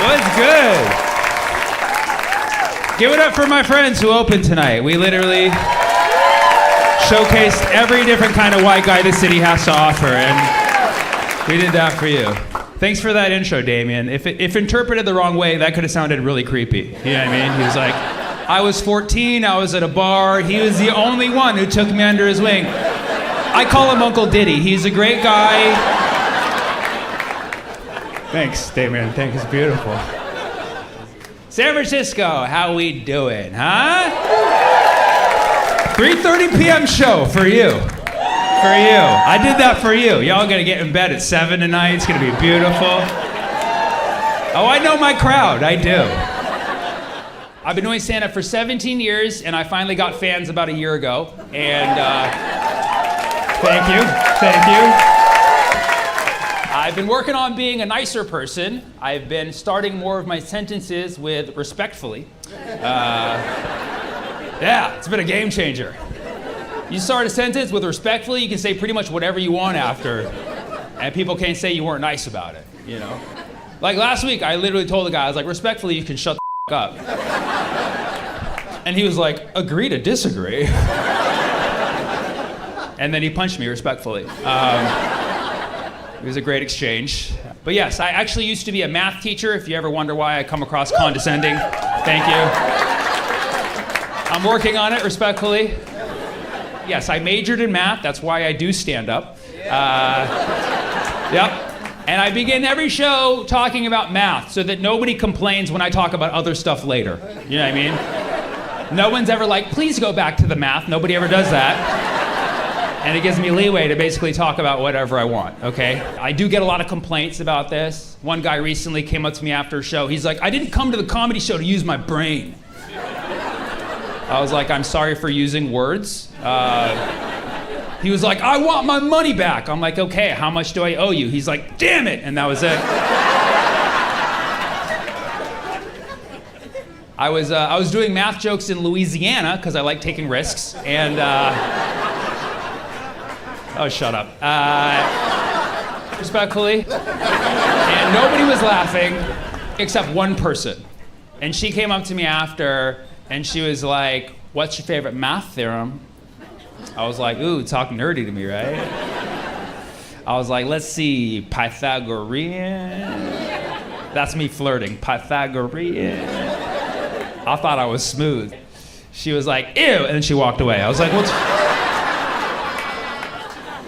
was good. Give it up for my friends who opened tonight. We literally showcased every different kind of white guy the city has to offer, and we did that for you. Thanks for that intro, Damien. If interpreted the wrong way, that could have sounded really creepy. You know what I mean? He was like, I was 14, I was at a bar, he was the only one who took me under his wing. I call him Uncle Diddy. He's a great guy. Thanks, Damien. Thanks, it's beautiful. San Francisco, how we doing, huh? 3:30 p.m. show for you. For you. I did that for you. Y'all gonna get in bed at 7 tonight. It's gonna be beautiful. Oh, I know my crowd. I do. I've been doing stand-up for 17 years, and I finally got fans about a year ago. And thank you. I've been working on being a nicer person. I've been starting more of my sentences with respectfully. Yeah, it's been a game changer. You start a sentence with respectfully, you can say pretty much whatever you want after, and people can't say you weren't nice about it, you know? Like last week, I literally told the guy, I was like, respectfully, you can shut the f*** up. And he was like, agree to disagree. And then he punched me respectfully. It was a great exchange. But yes, I actually used to be a math teacher, if you ever wonder why I come across condescending. Thank you. I'm working on it, respectfully. Yes, I majored in math, that's why I do stand up. Yep. And I begin every show talking about math so that nobody complains when I talk about other stuff later. You know what I mean? No one's ever like, please go back to the math. Nobody ever does that. And it gives me leeway to basically talk about whatever I want, okay? I do get a lot of complaints about this. One guy recently came up to me after a show. He's like, I didn't come to the comedy show to use my brain. I was like, I'm sorry for using words. He was like, I want my money back. I'm like, okay, how much do I owe you? He's like, damn it, and that was it. I was doing math jokes in Louisiana because I like taking risks, and oh, shut up. Respectfully, and nobody was laughing except one person, and she came up to me after. And she was like, what's your favorite math theorem? I was like, ooh, talk nerdy to me, right? I was like, let's see, Pythagorean. That's me flirting, Pythagorean. I thought I was smooth. She was like, ew, and then she walked away. I was like, what's...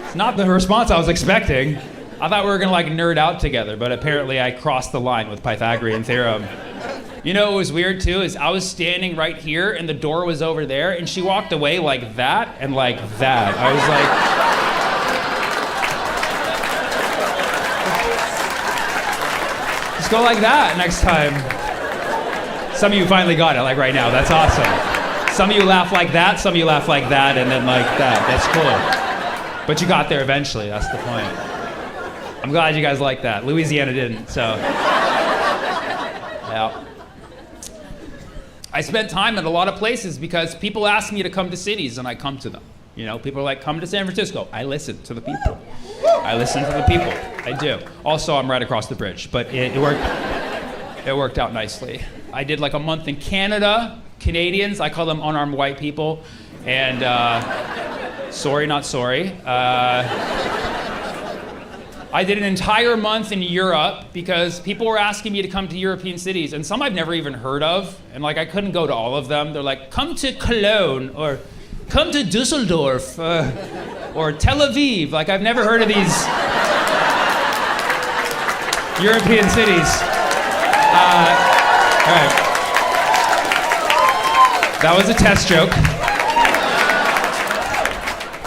It's not the response I was expecting. I thought we were gonna like nerd out together, but apparently I crossed the line with Pythagorean theorem. You know what was weird too is I was standing right here and the door was over there and she walked away like that and like that. I was like, just go like that next time. Some of you finally got it, like right now. That's awesome. Some of you laugh like that, some of you laugh like that, and then like that. That's cool. But you got there eventually, that's the point. I'm glad you guys like that. Louisiana didn't, so. Yeah. I spent time at a lot of places because people ask me to come to cities and I come to them. You know, people are like, come to San Francisco. I listen to the people. I listen to the people. I do. Also, I'm right across the bridge, but it worked out nicely. I did like a month in Canada. Canadians, I call them unarmed white people. And sorry, not sorry. I did an entire month in Europe because people were asking me to come to European cities, and some I've never even heard of, and like I couldn't go to all of them. They're like, come to Cologne, or come to Dusseldorf, or Tel Aviv. Like I've never heard of these European cities. All right. That was a test joke.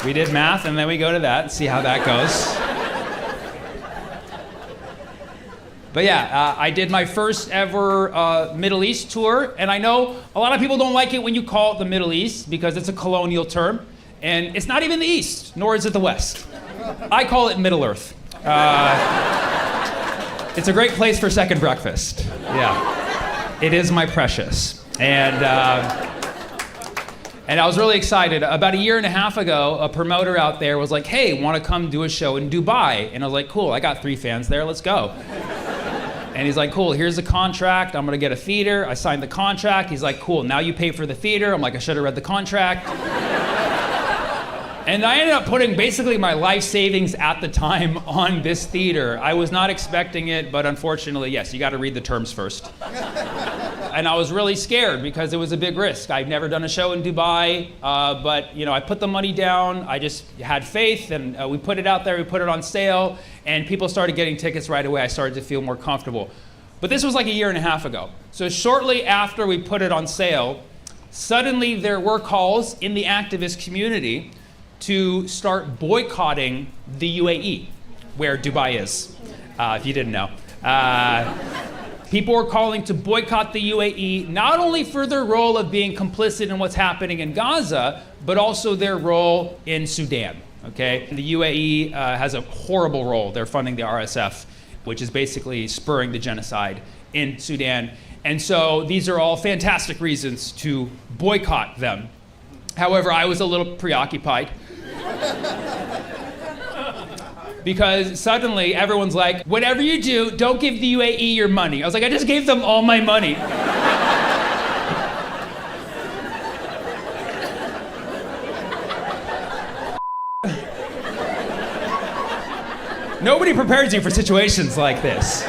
We did math, and then we go to that and see how that goes. But yeah, I did my first ever Middle East tour, and I know a lot of people don't like it when you call it the Middle East because it's a colonial term, and it's not even the East, nor is it the West. I call it Middle Earth. It's a great place for second breakfast. Yeah, it is my precious. And I was really excited. About a year and a half ago, a promoter out there was like, hey, want to come do a show in Dubai? And I was like, cool, I got 3 fans there, let's go. And he's like, cool, here's the contract. I'm going to get a theater. I signed the contract. He's like, cool, now you pay for the theater. I'm like, I should have read the contract. And I ended up putting basically my life savings at the time on this theater. I was not expecting it, but unfortunately, yes, you got to read the terms first. And I was really scared because it was a big risk. I'd never done a show in Dubai, but I put the money down. I just had faith, and we put it out there. We put it on sale, and people started getting tickets right away. I started to feel more comfortable. But this was like a year and a half ago. So shortly after we put it on sale, suddenly there were calls in the activist community to start boycotting the UAE, where Dubai is, if you didn't know. People were calling to boycott the UAE, not only for their role of being complicit in what's happening in Gaza, but also their role in Sudan, okay? The UAE has a horrible role. They're funding the RSF, which is basically spurring the genocide in Sudan. And so these are all fantastic reasons to boycott them. However, I was a little preoccupied because suddenly everyone's like, whatever you do, don't give the UAE your money. I was like, I just gave them all my money. Nobody prepares you for situations like this.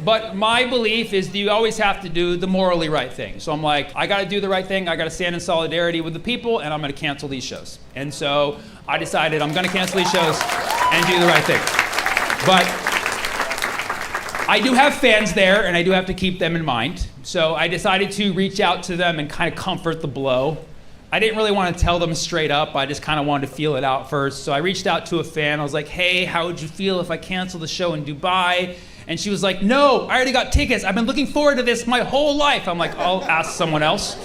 But my belief is that you always have to do the morally right thing. So I'm like, I gotta do the right thing, I gotta stand in solidarity with the people, and I'm gonna cancel these shows. And so I decided I'm gonna cancel these shows and do the right thing. But I do have fans there, and I do have to keep them in mind. So I decided to reach out to them and kind of comfort the blow. I didn't really want to tell them straight up, I just kind of wanted to feel it out first. So I reached out to a fan, I was like, hey, how would you feel if I cancel the show in Dubai? And she was like, no, I already got tickets. I've been looking forward to this my whole life. I'm like, I'll ask someone else.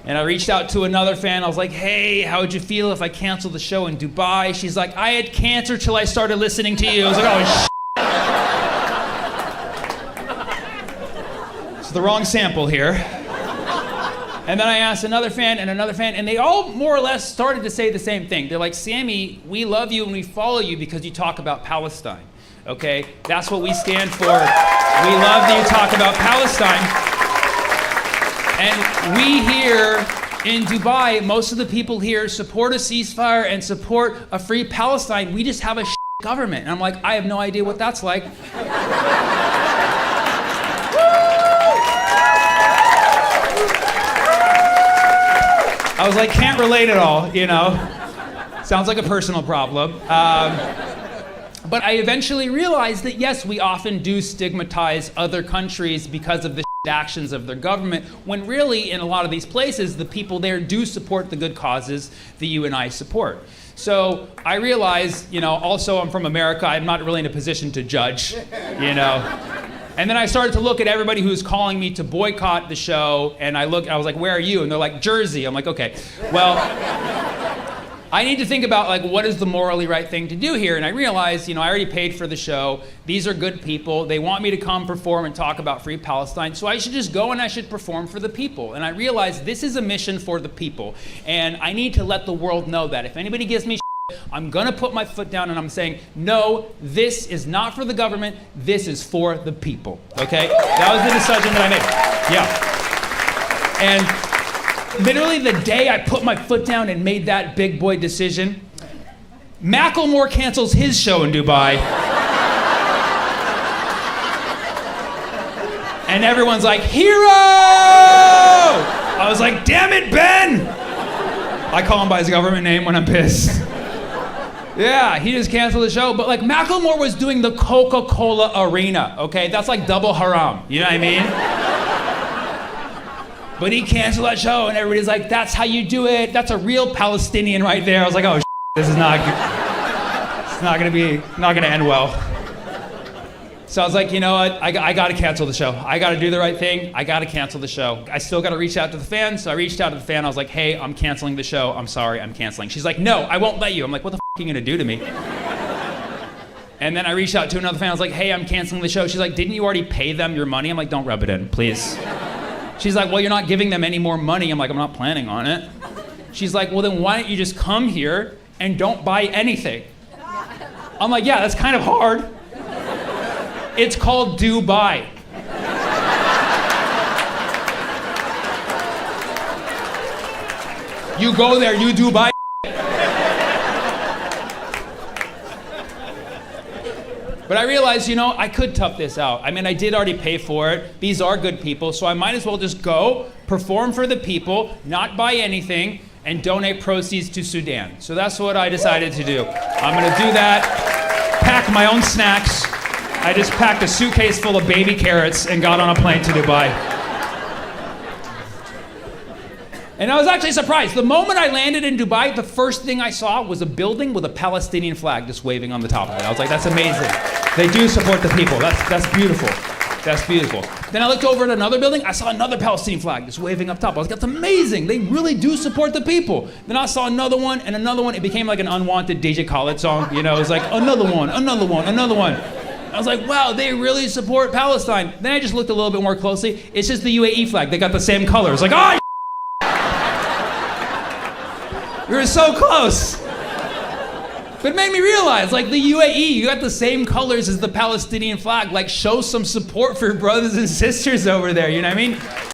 And I reached out to another fan. I was like, hey, how would you feel if I canceled the show in Dubai? She's like, I had cancer till I started listening to you. I was like, oh, it's the wrong sample here. And then I asked another fan, and they all more or less started to say the same thing. They're like, Sammy, we love you and we follow you because you talk about Palestine, okay? That's what we stand for. We love that you talk about Palestine. And we here in Dubai, most of the people here support a ceasefire and support a free Palestine. We just have a government. And I'm like, I have no idea what that's like. I was like, can't relate at all, Sounds like a personal problem. But I eventually realized that, yes, we often do stigmatize other countries because of the actions of their government, when really, in a lot of these places, the people there do support the good causes that you and I support. So I realized, also I'm from America, I'm not really in a position to judge, And then I started to look at everybody who's calling me to boycott the show, and I was like, where are you? And they're like, Jersey. I'm like, okay, well, I need to think about what is the morally right thing to do here. And I realized, I already paid for the show. These are good people. They want me to come perform and talk about free Palestine. So I should just go and I should perform for the people. And I realized this is a mission for the people. And I need to let the world know that. If anybody gives me I'm gonna put my foot down and I'm saying, no, this is not for the government, this is for the people, okay? That was the decision that I made, yeah. And literally the day I put my foot down and made that big boy decision, Macklemore cancels his show in Dubai. And everyone's like, hero! I was like, damn it, Ben! I call him by his government name when I'm pissed. Yeah, he just canceled the show. But Macklemore was doing the Coca-Cola Arena, okay? That's like double haram, you know what I mean? But he canceled that show and everybody's like, that's how you do it. That's a real Palestinian right there. I was like, oh, this is not good. It's not gonna end well. So I was like, you know what? I gotta cancel the show. I gotta do the right thing. I gotta cancel the show. I still gotta reach out to the fans. So I reached out to the fan. I was like, hey, I'm canceling the show. I'm sorry, I'm canceling. She's like, no, I won't let you. I'm like, what the f*** are you gonna do to me? And then I reached out to another fan. I was like, hey, I'm canceling the show. She's like, didn't you already pay them your money? I'm like, don't rub it in, please. She's like, well, you're not giving them any more money. I'm like, I'm not planning on it. She's like, well, then why don't you just come here and don't buy anything? I'm like, yeah, that's kind of hard. It's called Dubai. You go there, you Dubai. But I realized, I could tough this out. I mean, I did already pay for it. These are good people, so I might as well just go, perform for the people, not buy anything, and donate proceeds to Sudan. So that's what I decided to do. I'm gonna do that, pack my own snacks. I just packed a suitcase full of baby carrots and got on a plane to Dubai. And I was actually surprised. The moment I landed in Dubai, the first thing I saw was a building with a Palestinian flag just waving on the top of it. I was like, that's amazing. They do support the people. That's beautiful. That's beautiful. Then I looked over at another building. I saw another Palestinian flag just waving up top. I was like, that's amazing. They really do support the people. Then I saw another one and another one. It became like an unwanted DJ Khaled song. It was like, another one, another one, another one. I was like, wow, they really support Palestine. Then I just looked a little bit more closely. It's just the UAE flag. They got the same colors. Like, oh, we were so close. But it made me realize, like, the UAE, you got the same colors as the Palestinian flag. Like, show some support for your brothers and sisters over there, you know what I mean?